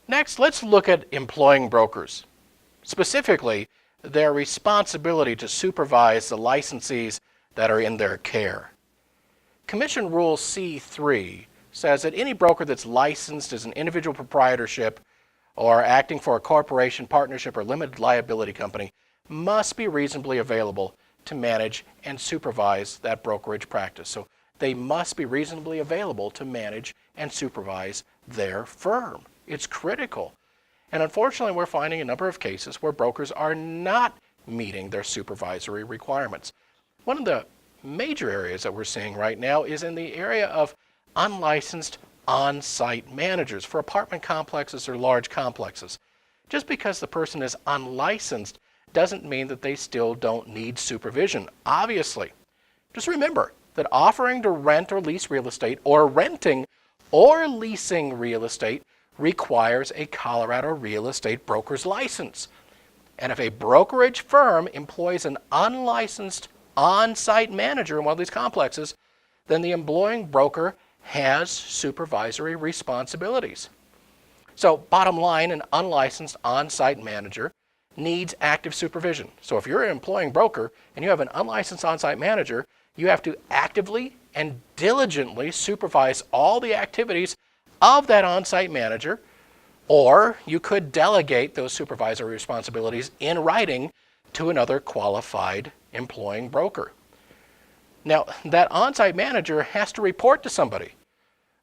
Next, let's look at employing brokers, specifically their responsibility to supervise the licensees that are in their care. Commission Rule C3 says that any broker that's licensed as an individual proprietorship or acting for a corporation, partnership, or limited liability company must be reasonably available to manage and supervise that brokerage practice. So they must be reasonably available to manage and supervise their firm. It's critical. And unfortunately, we're finding a number of cases where brokers are not meeting their supervisory requirements. One of the major areas that we're seeing right now is in the area of unlicensed on-site managers for apartment complexes or large complexes. Just because the person is unlicensed doesn't mean that they still don't need supervision, obviously. Just remember that offering to rent or lease real estate or renting or leasing real estate requires a Colorado real estate broker's license. And if a brokerage firm employs an unlicensed on-site manager in one of these complexes, then the employing broker has supervisory responsibilities. So bottom line, an unlicensed on-site manager needs active supervision. So if you're an employing broker and you have an unlicensed on-site manager, you have to actively and diligently supervise all the activities of that on-site manager, or you could delegate those supervisory responsibilities in writing to another qualified employing broker. Now, that on-site manager has to report to somebody.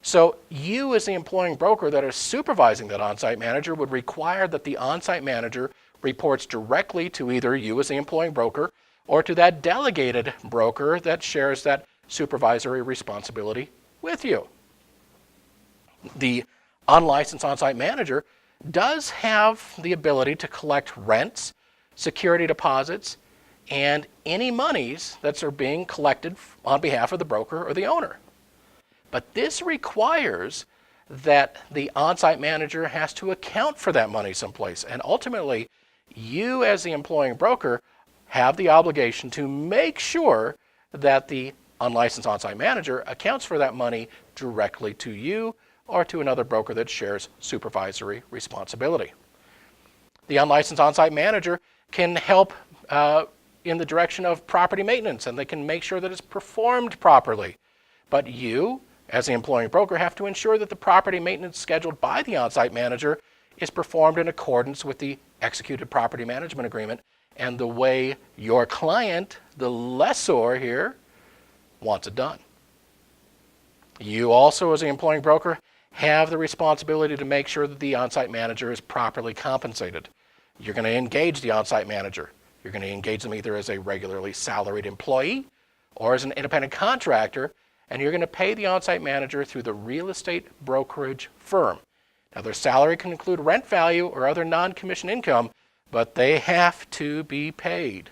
So you as the employing broker that is supervising that on-site manager would require that the on-site manager reports directly to either you as the employing broker or to that delegated broker that shares that supervisory responsibility with you. The unlicensed on-site manager does have the ability to collect rents, security deposits, and any monies that are being collected on behalf of the broker or the owner. But this requires that the on-site manager has to account for that money someplace. And ultimately, you as the employing broker have the obligation to make sure that the unlicensed on-site manager accounts for that money directly to you or to another broker that shares supervisory responsibility. The unlicensed on-site manager can help in the direction of property maintenance, and they can make sure that it's performed properly. But you, as the employing broker, have to ensure that the property maintenance scheduled by the on-site manager is performed in accordance with the executed property management agreement and the way your client, the lessor here, wants it done. You also, as the employing broker, have the responsibility to make sure that the on-site manager is properly compensated. You're going to engage the on-site manager. You're going to engage them either as a regularly salaried employee or as an independent contractor, and you're going to pay the on-site manager through the real estate brokerage firm. Now, their salary can include rent value or other non-commission income, but they have to be paid.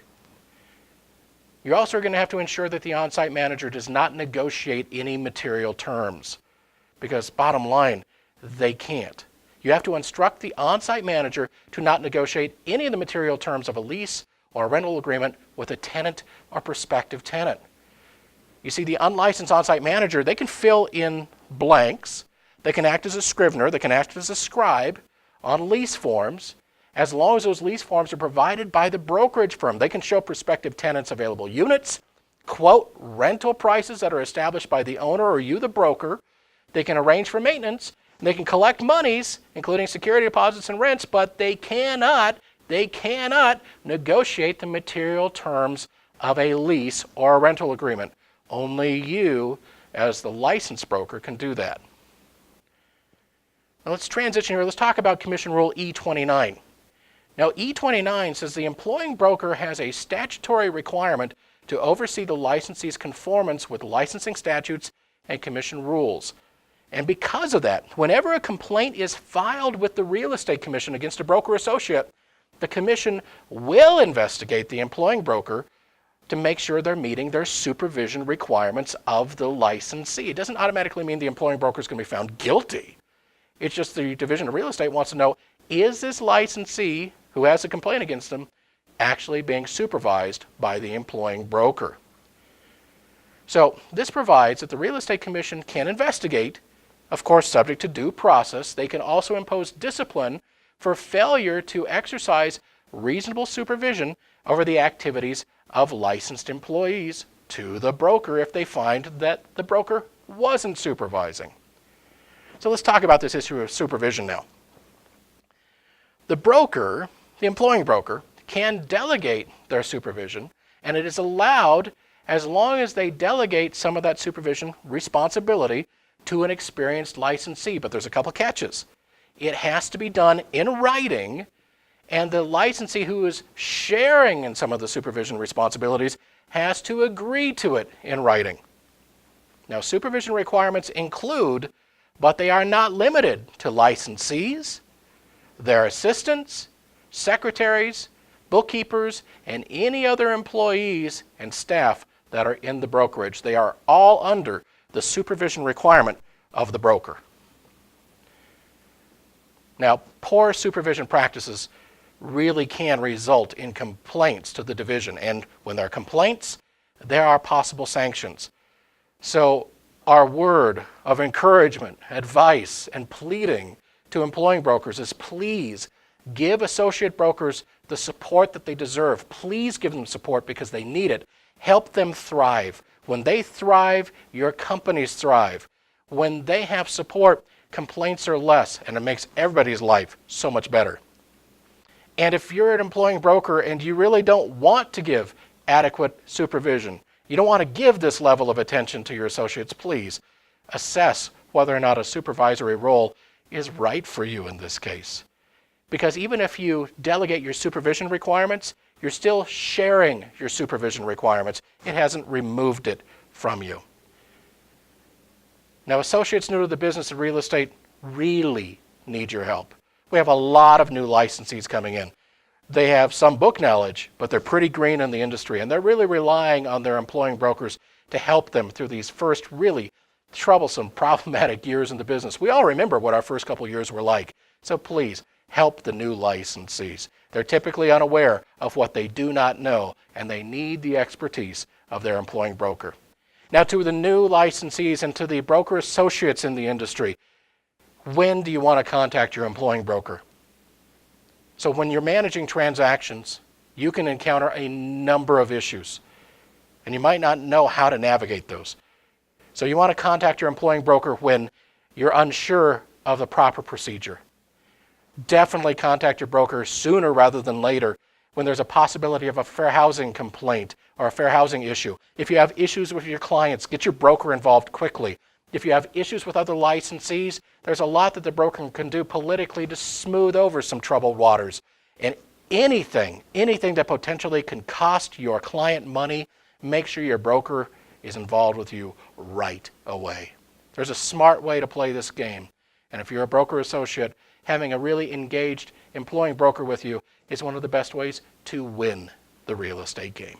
You're also going to have to ensure that the on-site manager does not negotiate any material terms, because bottom line, they can't. You have to instruct the on-site manager to not negotiate any of the material terms of a lease or a rental agreement with a tenant or prospective tenant. You see, the unlicensed on-site manager, they can fill in blanks. They can act as a scrivener. They can act as a scribe on lease forms. As long as those lease forms are provided by the brokerage firm, they can show prospective tenants available units, quote rental prices that are established by the owner or you, the broker. They can arrange for maintenance. And they can collect monies, including security deposits and rents, but they cannot negotiate the material terms of a lease or a rental agreement. Only you, as the licensed broker, can do that. Now let's transition here. Let's talk about Commission Rule E29. Now, E29 says the employing broker has a statutory requirement to oversee the licensee's conformance with licensing statutes and commission rules. And because of that, whenever a complaint is filed with the Real Estate Commission against a broker associate, the commission will investigate the employing broker to make sure they're meeting their supervision requirements of the licensee. It doesn't automatically mean the employing broker is going to be found guilty. It's just the Division of Real Estate wants to know, is this licensee who has a complaint against them actually being supervised by the employing broker? So this provides that the Real Estate Commission can investigate Of course, subject to due process, they can also impose discipline for failure to exercise reasonable supervision over the activities of licensed employees to the broker if they find that the broker wasn't supervising. So let's talk about this issue of supervision now. The broker, the employing broker, can delegate their supervision, and it is allowed as long as they delegate some of that supervision responsibility to an experienced licensee. But there's a couple catches. It has to be done in writing, and the licensee who is sharing in some of the supervision responsibilities has to agree to it in writing. Now, supervision requirements include, but they are not limited to, licensees, their assistants, secretaries, bookkeepers, and any other employees and staff that are in the brokerage. They are all under the supervision requirement of the broker. Now, poor supervision practices really can result in complaints to the division, and when there are complaints, there are possible sanctions. So our word of encouragement, advice, and pleading to employing brokers is please give associate brokers the support that they deserve. Please give them support because they need it. Help them thrive. When they thrive, your companies thrive. When they have support, complaints are less, and it makes everybody's life so much better. And if you're an employing broker and you really don't want to give adequate supervision, you don't want to give this level of attention to your associates, please assess whether or not a supervisory role is right for you in this case. Because even if you delegate your supervision requirements, you're still sharing your supervision requirements. It hasn't removed it from you. Now, associates new to the business of real estate really need your help. We have a lot of new licensees coming in. They have some book knowledge, but they're pretty green in the industry, and they're really relying on their employing brokers to help them through these first really troublesome, problematic years in the business. We all remember what our first couple years were like. So please, help the new licensees. They're typically unaware of what they do not know, and they need the expertise of their employing broker. Now, to the new licensees and to the broker associates in the industry, when do you want to contact your employing broker? So when you're managing transactions, you can encounter a number of issues, and you might not know how to navigate those. So you want to contact your employing broker when you're unsure of the proper procedure. Definitely contact your broker sooner rather than later when there's a possibility of a fair housing complaint or a fair housing issue. If you have issues with your clients, get your broker involved quickly. If you have issues with other licensees, there's a lot that the broker can do politically to smooth over some troubled waters. And anything that potentially can cost your client money, make sure your broker is involved with you right away. There's a smart way to play this game. And if you're a broker associate, having a really engaged employing broker with you is one of the best ways to win the real estate game.